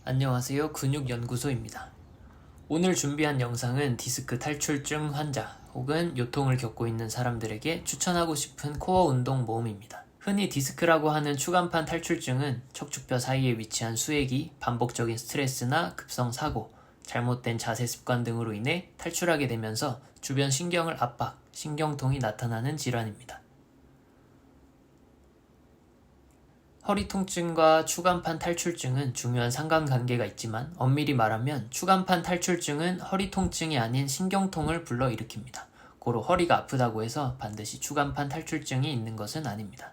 안녕하세요. 근육연구소입니다. 오늘 준비한 영상은 디스크 탈출증 환자 혹은 요통을 겪고 있는 사람들에게 추천하고 싶은 코어 운동 모음입니다. 흔히 디스크라고 하는 추간판 탈출증은 척추뼈 사이에 위치한 수액이 반복적인 스트레스나 급성 사고, 잘못된 자세 습관 등으로 인해 탈출하게 되면서 주변 신경을 압박, 신경통이 나타나는 질환입니다. 허리 통증과 추간판 탈출증은 중요한 상관관계가 있지만 엄밀히 말하면 추간판 탈출증은 허리 통증이 아닌 신경통을 불러일으킵니다. 고로 허리가 아프다고 해서 반드시 추간판 탈출증이 있는 것은 아닙니다.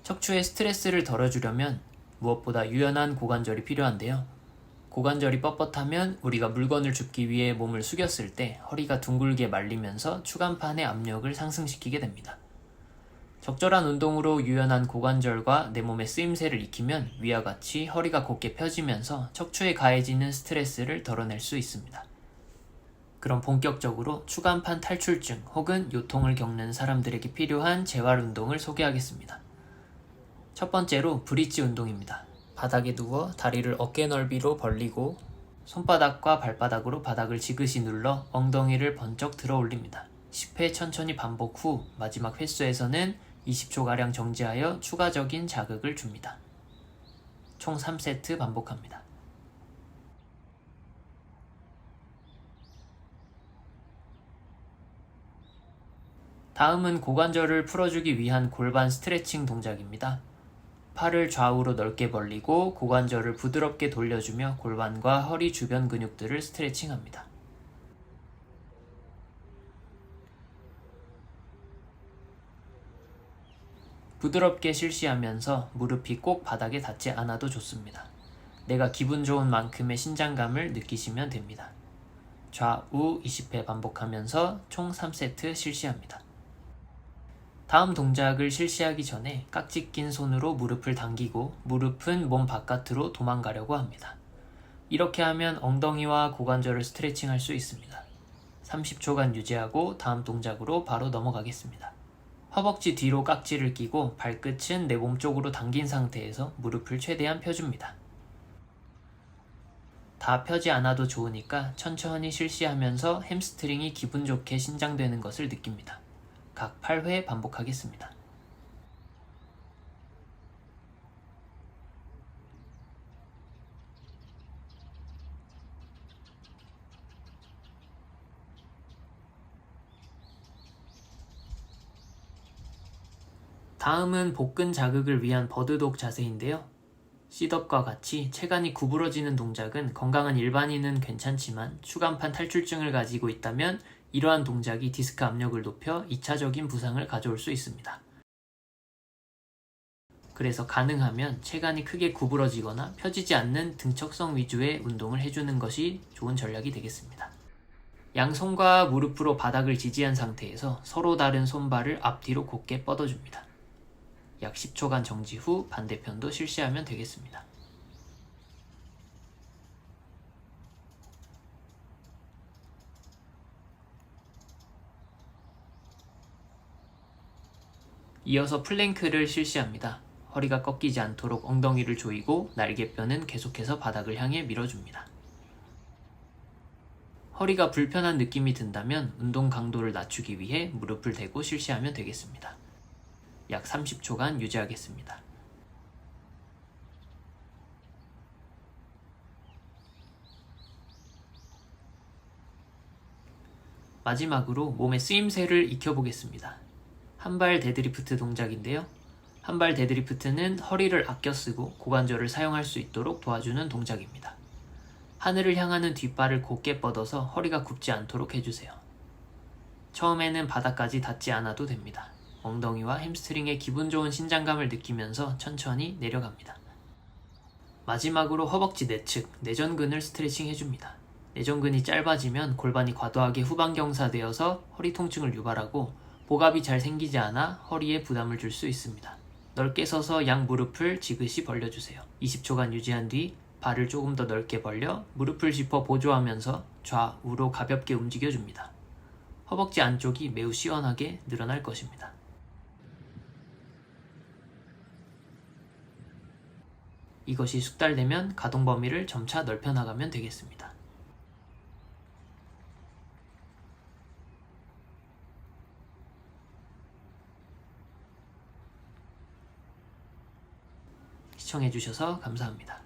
척추의 스트레스를 덜어주려면 무엇보다 유연한 고관절이 필요한데요. 고관절이 뻣뻣하면 우리가 물건을 줍기 위해 몸을 숙였을 때 허리가 둥글게 말리면서 추간판의 압력을 상승시키게 됩니다. 적절한 운동으로 유연한 고관절과 내 몸의 쓰임새를 익히면 위와 같이 허리가 곧게 펴지면서 척추에 가해지는 스트레스를 덜어낼 수 있습니다. 그럼 본격적으로 추간판 탈출증 혹은 요통을 겪는 사람들에게 필요한 재활 운동을 소개하겠습니다. 첫 번째로 브릿지 운동입니다. 바닥에 누워 다리를 어깨 넓이로 벌리고 손바닥과 발바닥으로 바닥을 지그시 눌러 엉덩이를 번쩍 들어 올립니다. 10회 천천히 반복 후 마지막 횟수에서는 20초가량 정지하여 추가적인 자극을 줍니다. 총 3세트 반복합니다. 다음은 고관절을 풀어주기 위한 골반 스트레칭 동작입니다. 팔을 좌우로 넓게 벌리고 고관절을 부드럽게 돌려주며 골반과 허리 주변 근육들을 스트레칭합니다. 부드럽게 실시하면서 무릎이 꼭 바닥에 닿지 않아도 좋습니다. 내가 기분 좋은 만큼의 신장감을 느끼시면 됩니다. 좌우 20회 반복하면서 총 3세트 실시합니다. 다음 동작을 실시하기 전에 깍지 낀 손으로 무릎을 당기고 무릎은 몸 바깥으로 도망가려고 합니다. 이렇게 하면 엉덩이와 고관절을 스트레칭할 수 있습니다. 30초간 유지하고 다음 동작으로 바로 넘어가겠습니다. 허벅지 뒤로 깍지를 끼고 발끝은 내 몸쪽으로 당긴 상태에서 무릎을 최대한 펴줍니다. 다 펴지 않아도 좋으니까 천천히 실시하면서 햄스트링이 기분 좋게 신장되는 것을 느낍니다. 각 8회 반복하겠습니다. 다음은 복근 자극을 위한 버드독 자세인데요. 셋업과 같이 체간이 구부러지는 동작은 건강한 일반인은 괜찮지만 추간판 탈출증을 가지고 있다면 이러한 동작이 디스크 압력을 높여 2차적인 부상을 가져올 수 있습니다. 그래서 가능하면 체간이 크게 구부러지거나 펴지지 않는 등척성 위주의 운동을 해주는 것이 좋은 전략이 되겠습니다. 양손과 무릎으로 바닥을 지지한 상태에서 서로 다른 손발을 앞뒤로 곧게 뻗어줍니다. 약 10초간 정지 후 반대편도 실시하면 되겠습니다. 이어서 플랭크를 실시합니다. 허리가 꺾이지 않도록 엉덩이를 조이고 날개뼈는 계속해서 바닥을 향해 밀어줍니다. 허리가 불편한 느낌이 든다면 운동 강도를 낮추기 위해 무릎을 대고 실시하면 되겠습니다. 약 30초간 유지하겠습니다. 마지막으로 몸의 쓰임새를 익혀보겠습니다. 한발 데드리프트 동작인데요. 한발 데드리프트는 허리를 아껴 쓰고 고관절을 사용할 수 있도록 도와주는 동작입니다. 하늘을 향하는 뒷발을 곧게 뻗어서 허리가 굽지 않도록 해주세요. 처음에는 바닥까지 닿지 않아도 됩니다. 엉덩이와 햄스트링의 기분 좋은 신장감을 느끼면서 천천히 내려갑니다. 마지막으로 허벅지 내측, 내전근을 스트레칭 해줍니다. 내전근이 짧아지면 골반이 과도하게 후방경사되어서 허리 통증을 유발하고 복압이 잘 생기지 않아 허리에 부담을 줄 수 있습니다. 넓게 서서 양 무릎을 지그시 벌려주세요. 20초간 유지한 뒤 발을 조금 더 넓게 벌려 무릎을 짚어 보조하면서 좌우로 가볍게 움직여줍니다. 허벅지 안쪽이 매우 시원하게 늘어날 것입니다. 이것이 숙달되면 가동 범위를 점차 넓혀 나가면 되겠습니다. 시청해주셔서 감사합니다.